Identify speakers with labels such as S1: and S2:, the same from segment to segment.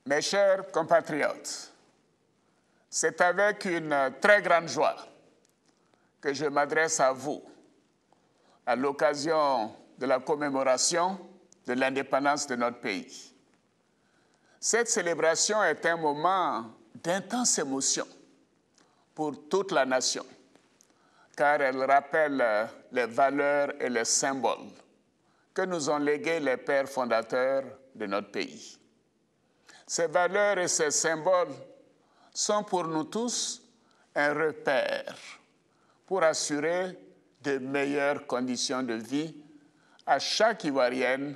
S1: Mes chers compatriotes, c'est avec une très grande joie que je m'adresse à vous à l'occasion de la commémoration de l'indépendance de notre pays. Cette célébration est un moment d'intense émotion pour toute la nation, car elle rappelle les valeurs et les symboles que nous ont légués les pères fondateurs de notre pays. Ces valeurs et ces symboles sont pour nous tous un repère pour assurer de meilleures conditions de vie à chaque Ivoirienne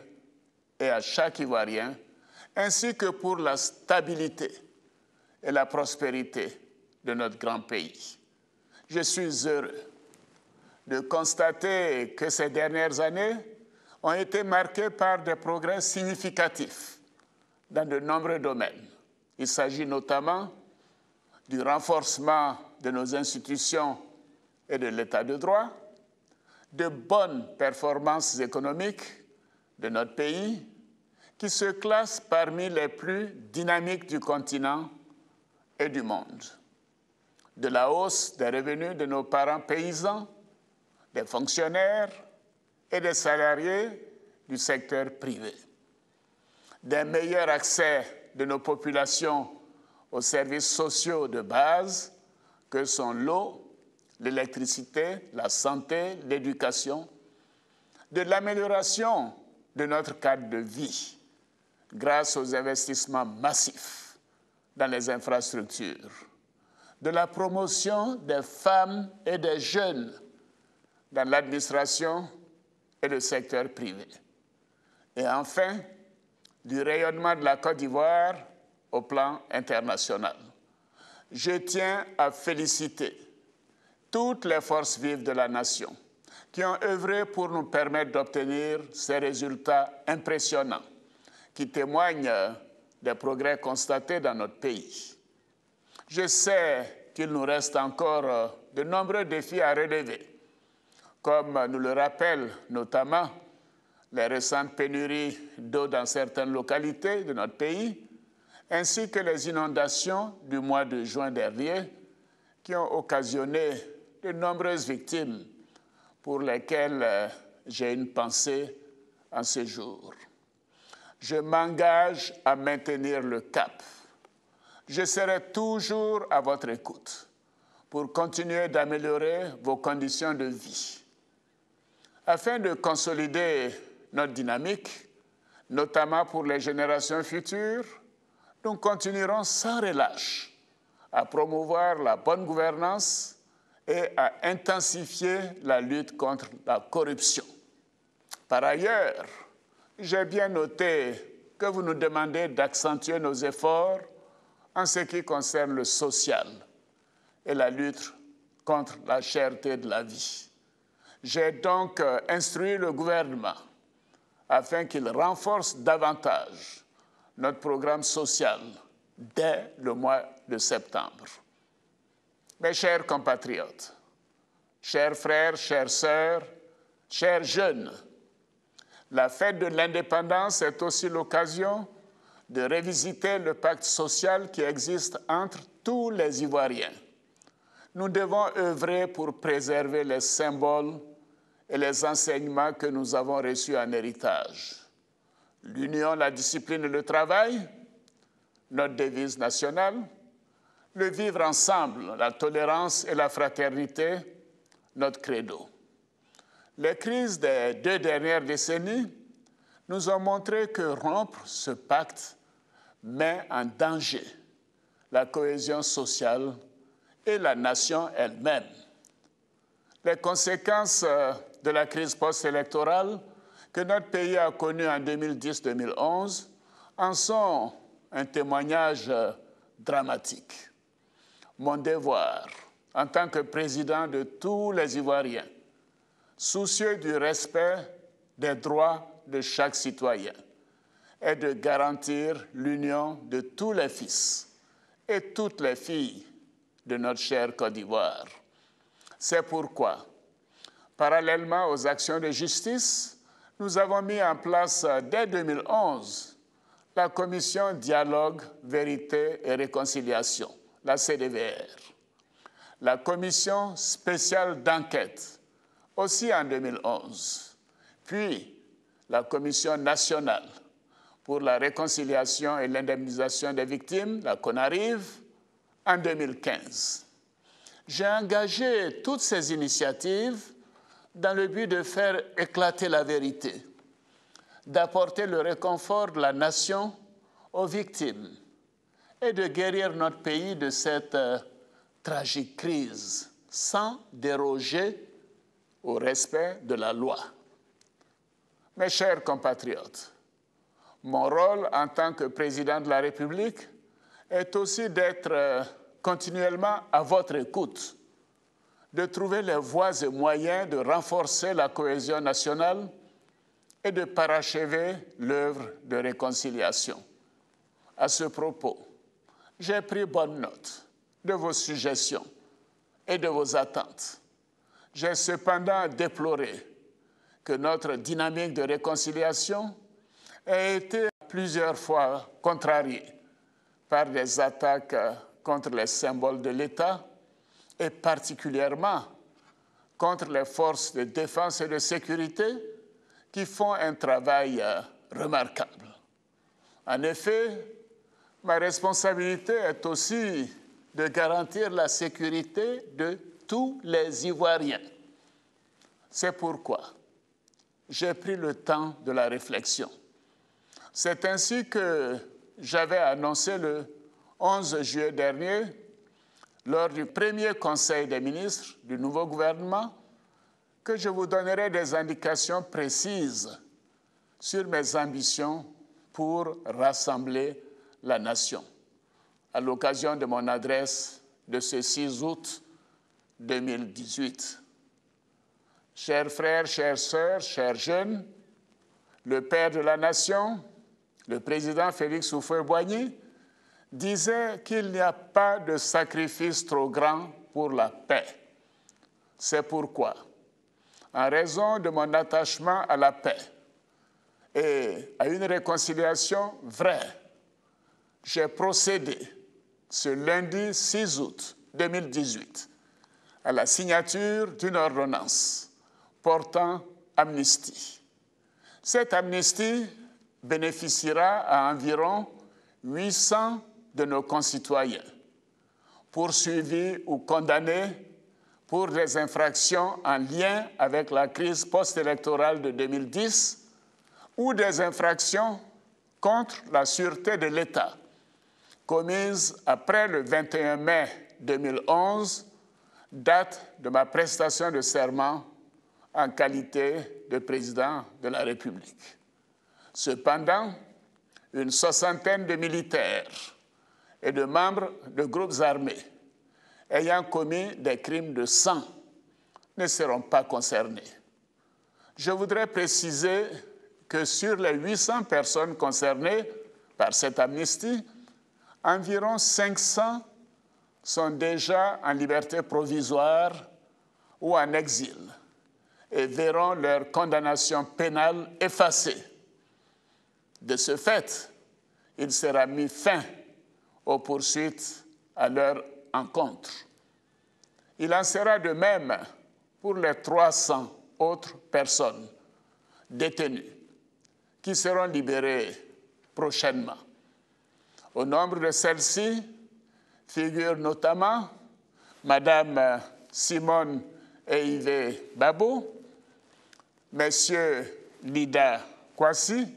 S1: et à chaque Ivoirien, ainsi que pour la stabilité et la prospérité de notre grand pays. Je suis heureux de constater que ces dernières années ont été marquées par des progrès significatifs dans de nombreux domaines. Il s'agit notamment du renforcement de nos institutions et de l'état de droit, de bonnes performances économiques de notre pays, qui se classent parmi les plus dynamiques du continent et du monde, de la hausse des revenus de nos parents paysans, des fonctionnaires et des salariés du secteur privé, d'un meilleur accès de nos populations aux services sociaux de base que sont l'eau, l'électricité, la santé, l'éducation, de l'amélioration de notre cadre de vie grâce aux investissements massifs dans les infrastructures, de la promotion des femmes et des jeunes dans l'administration et le secteur privé, et enfin du rayonnement de la Côte d'Ivoire au plan international. Je tiens à féliciter toutes les forces vives de la nation qui ont œuvré pour nous permettre d'obtenir ces résultats impressionnants qui témoignent des progrès constatés dans notre pays. Je sais qu'il nous reste encore de nombreux défis à relever, comme nous le rappellent notamment les récentes pénuries d'eau dans certaines localités de notre pays, ainsi que les inondations du mois de juin dernier qui ont occasionné de nombreuses victimes pour lesquelles j'ai une pensée en ce jour. Je m'engage à maintenir le cap. Je serai toujours à votre écoute pour continuer d'améliorer vos conditions de vie. Afin de consolider notre dynamique, notamment pour les générations futures, nous continuerons sans relâche à promouvoir la bonne gouvernance et à intensifier la lutte contre la corruption. Par ailleurs, j'ai bien noté que vous nous demandez d'accentuer nos efforts en ce qui concerne le social et la lutte contre la cherté de la vie. J'ai donc instruit le gouvernement afin qu'il renforce davantage notre programme social dès le mois de septembre. Mes chers compatriotes, chers frères, chères sœurs, chers jeunes, la fête de l'indépendance est aussi l'occasion de revisiter le pacte social qui existe entre tous les Ivoiriens. Nous devons œuvrer pour préserver les symboles et les enseignements que nous avons reçus en héritage. L'union, la discipline et le travail, notre devise nationale, le vivre ensemble, la tolérance et la fraternité, notre credo. Les crises des 2 dernières décennies nous ont montré que rompre ce pacte met en danger la cohésion sociale et la nation elle-même. Les conséquences de la crise post-électorale que notre pays a connue en 2010-2011 en sont un témoignage dramatique. Mon devoir, en tant que président de tous les Ivoiriens, soucieux du respect des droits de chaque citoyen, est de garantir l'union de tous les fils et toutes les filles de notre chère Côte d'Ivoire. C'est pourquoi, parallèlement aux actions de justice, nous avons mis en place dès 2011 la Commission Dialogue, Vérité et Réconciliation, la CDVR, la Commission spéciale d'enquête, aussi en 2011, puis la Commission nationale pour la réconciliation et l'indemnisation des victimes, la CONARIV, en 2015. J'ai engagé toutes ces initiatives dans le but de faire éclater la vérité, d'apporter le réconfort de la nation aux victimes et de guérir notre pays de cette tragique crise sans déroger au respect de la loi. Mes chers compatriotes, mon rôle en tant que président de la République est aussi d'être continuellement à votre écoute, de trouver les voies et moyens de renforcer la cohésion nationale et de parachever l'œuvre de réconciliation. À ce propos, j'ai pris bonne note de vos suggestions et de vos attentes. J'ai cependant déploré que notre dynamique de réconciliation ait été plusieurs fois contrariée par des attaques contre les symboles de l'État et particulièrement contre les forces de défense et de sécurité qui font un travail remarquable. En effet, ma responsabilité est aussi de garantir la sécurité de tous les Ivoiriens. C'est pourquoi j'ai pris le temps de la réflexion. C'est ainsi que j'avais annoncé le 11 juillet dernier, lors du premier Conseil des ministres du nouveau gouvernement, que je vous donnerai des indications précises sur mes ambitions pour rassembler la nation, à l'occasion de mon adresse de ce 6 août 2018. Chers frères, chères sœurs, chers jeunes, le père de la nation, le président Félix Houphouët-Boigny, disait qu'il n'y a pas de sacrifice trop grand pour la paix. C'est pourquoi, en raison de mon attachement à la paix et à une réconciliation vraie, j'ai procédé ce lundi 6 août 2018 à la signature d'une ordonnance portant amnistie. Cette amnistie bénéficiera à environ 800 de nos concitoyens, poursuivis ou condamnés pour des infractions en lien avec la crise post-électorale de 2010 ou des infractions contre la sûreté de l'État commises après le 21 mai 2011, date de ma prestation de serment en qualité de président de la République. Cependant, une soixantaine de militaires et de membres de groupes armés ayant commis des crimes de sang ne seront pas concernés. Je voudrais préciser que sur les 800 personnes concernées par cette amnistie, environ 500 sont déjà en liberté provisoire ou en exil et verront leur condamnation pénale effacée. De ce fait, il sera mis fin aux poursuites à leur encontre. Il en sera de même pour les 300 autres personnes détenues qui seront libérées prochainement. Au nombre de celles-ci figurent notamment Madame Simone Eivé Babo, Messieurs Lida Kwasi,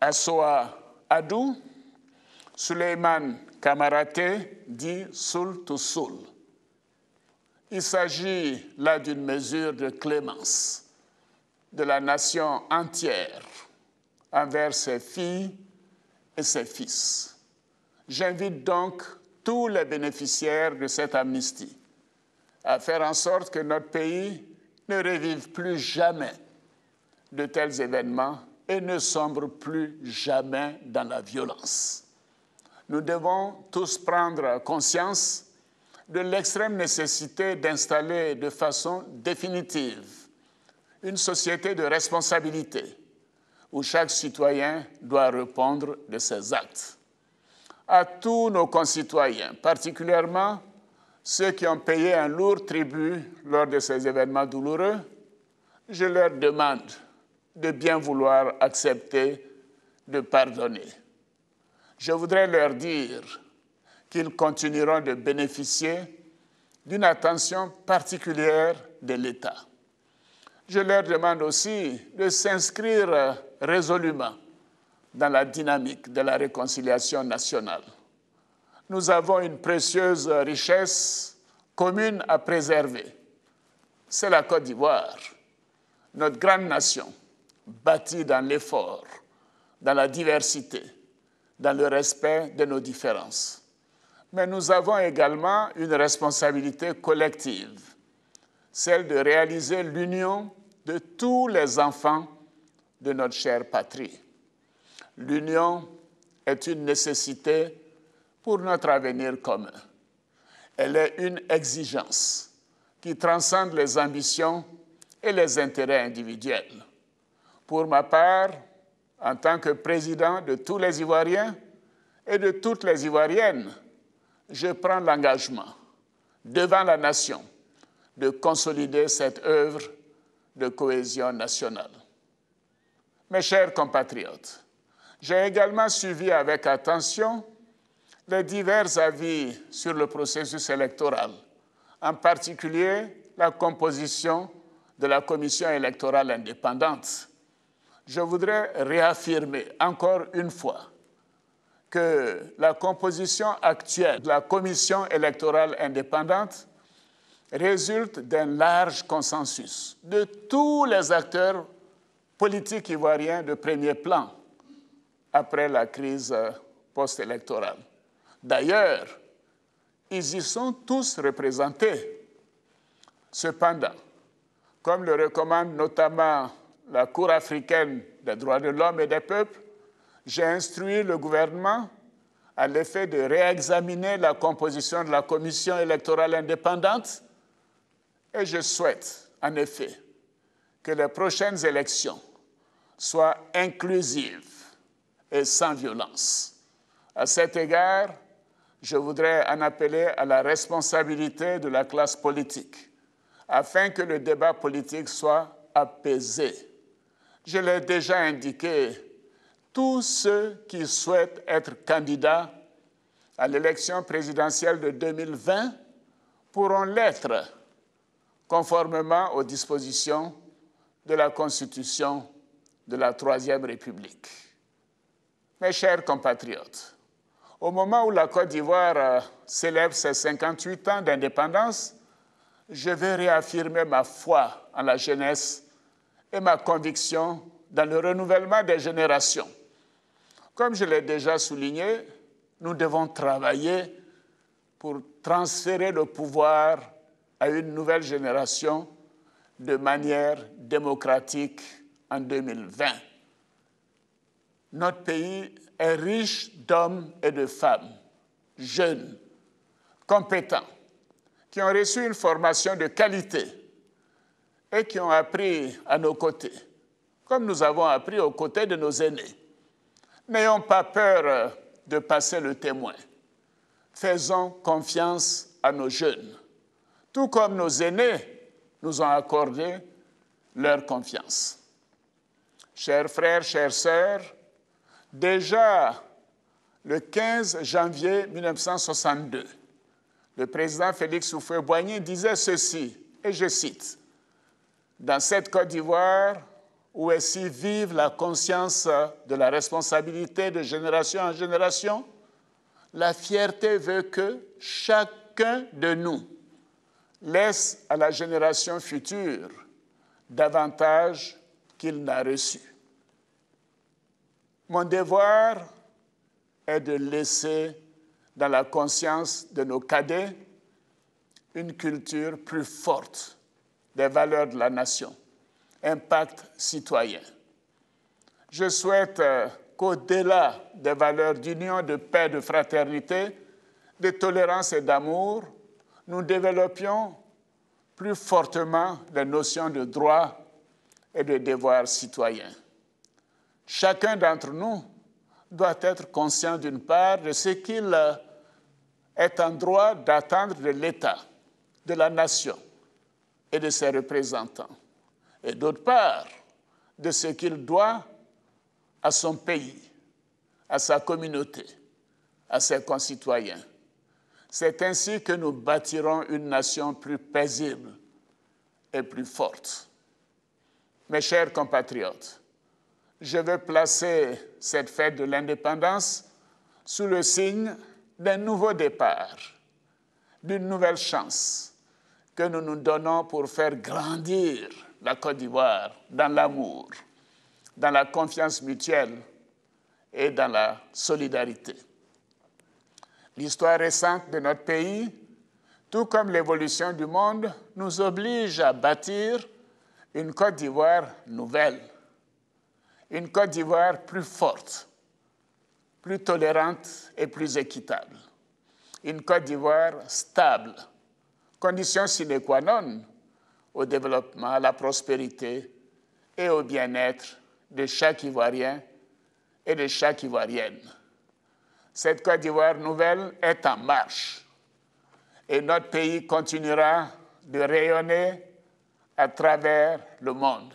S1: Assoa Adou, Suleiman Kamaraté, dit Soul to Soul. Il s'agit là d'une mesure de clémence de la nation entière envers ses filles et ses fils. J'invite donc tous les bénéficiaires de cette amnistie à faire en sorte que notre pays ne revive plus jamais de tels événements et ne sombre plus jamais dans la violence. Nous devons tous prendre conscience de l'extrême nécessité d'installer de façon définitive une société de responsabilité où chaque citoyen doit répondre de ses actes. À tous nos concitoyens, particulièrement ceux qui ont payé un lourd tribut lors de ces événements douloureux, je leur demande de bien vouloir accepter de pardonner. Je voudrais leur dire qu'ils continueront de bénéficier d'une attention particulière de l'État. Je leur demande aussi de s'inscrire résolument dans la dynamique de la réconciliation nationale. Nous avons une précieuse richesse commune à préserver. C'est la Côte d'Ivoire, notre grande nation, bâtie dans l'effort, dans la diversité, dans le respect de nos différences. Mais nous avons également une responsabilité collective, celle de réaliser l'union de tous les enfants de notre chère patrie. L'union est une nécessité pour notre avenir commun. Elle est une exigence qui transcende les ambitions et les intérêts individuels. Pour ma part, en tant que président de tous les Ivoiriens et de toutes les Ivoiriennes, je prends l'engagement devant la nation de consolider cette œuvre de cohésion nationale. Mes chers compatriotes, j'ai également suivi avec attention les divers avis sur le processus électoral, en particulier la composition de la commission électorale indépendante. Je voudrais réaffirmer encore une fois que la composition actuelle de la commission électorale indépendante résulte d'un large consensus de tous les acteurs politiques ivoiriens de premier plan après la crise post-électorale. D'ailleurs, ils y sont tous représentés. Cependant, comme le recommande notamment la Cour africaine des droits de l'homme et des peuples, j'ai instruit le gouvernement à l'effet de réexaminer la composition de la commission électorale indépendante et je souhaite, en effet, que les prochaines élections soient inclusives et sans violence. À cet égard, je voudrais en appeler à la responsabilité de la classe politique afin que le débat politique soit apaisé. Je l'ai déjà indiqué, tous ceux qui souhaitent être candidats à l'élection présidentielle de 2020 pourront l'être conformément aux dispositions de la Constitution de la Troisième République. Mes chers compatriotes, au moment où la Côte d'Ivoire célèbre ses 58 ans d'indépendance, je vais réaffirmer ma foi en la jeunesse et ma conviction dans le renouvellement des générations. Comme je l'ai déjà souligné, nous devons travailler pour transférer le pouvoir à une nouvelle génération de manière démocratique en 2020. Notre pays est riche d'hommes et de femmes, jeunes, compétents, qui ont reçu une formation de qualité et qui ont appris à nos côtés, comme nous avons appris aux côtés de nos aînés. N'ayons pas peur de passer le témoin. Faisons confiance à nos jeunes, tout comme nos aînés nous ont accordé leur confiance. Chers frères, chères sœurs, déjà le 15 janvier 1962, le président Félix Houphouët-Boigny disait ceci, et je cite, « Dans cette Côte d'Ivoire, où est si vive la conscience de la responsabilité de génération en génération, la fierté veut que chacun de nous laisse à la génération future davantage qu'il n'a reçu. Mon devoir est de laisser dans la conscience de nos cadets une culture plus forte des valeurs de la nation, impact citoyen. Je souhaite qu'au-delà des valeurs d'union, de paix, de fraternité, de tolérance et d'amour, nous développions plus fortement les notions de droit et de devoir citoyen. chacun d'entre nous doit être conscient d'une part de ce qu'il est en droit d'attendre de l'État, de la nation et de ses représentants, et d'autre part de ce qu'il doit à son pays, à sa communauté, à ses concitoyens. C'est ainsi que nous bâtirons une nation plus paisible et plus forte. Mes chers compatriotes, je veux placer cette fête de l'indépendance sous le signe d'un nouveau départ, d'une nouvelle chance que nous nous donnons pour faire grandir la Côte d'Ivoire dans l'amour, dans la confiance mutuelle et dans la solidarité. L'histoire récente de notre pays, tout comme l'évolution du monde, nous oblige à bâtir une Côte d'Ivoire nouvelle, une Côte d'Ivoire plus forte, plus tolérante et plus équitable, une Côte d'Ivoire stable, condition sine qua non au développement, à la prospérité et au bien-être de chaque Ivoirien et de chaque Ivoirienne. Cette Côte d'Ivoire nouvelle est en marche et notre pays continuera de rayonner à travers le monde.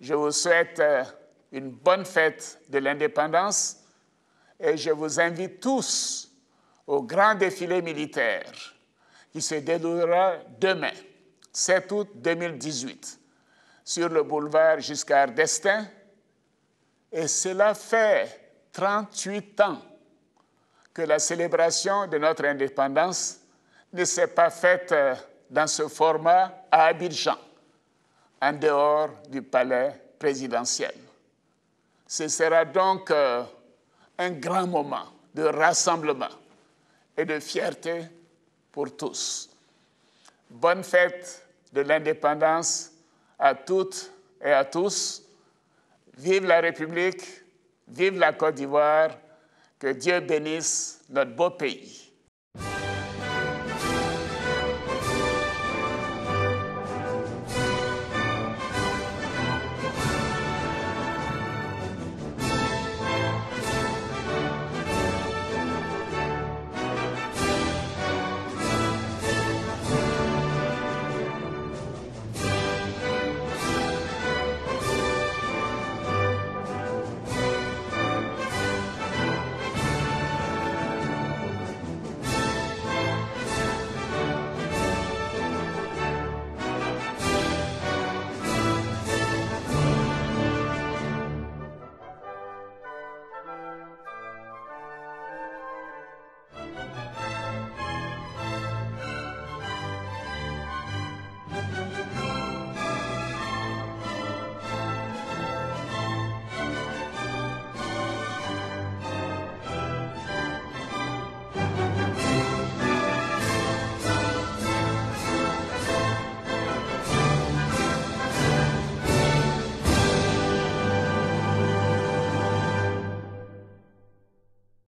S1: Je vous souhaite une bonne fête de l'indépendance et je vous invite tous au grand défilé militaire qui se déroulera demain, 7 août 2018, sur le boulevard Giscard d'Estaing. Et cela fait 38 ans que la célébration de notre indépendance ne s'est pas faite dans ce format à Abidjan, en dehors du palais présidentiel. Ce sera donc un grand moment de rassemblement et de fierté pour tous. Bonne fête de l'indépendance à toutes et à tous. Vive la République, vive la Côte d'Ivoire, que Dieu bénisse notre beau pays.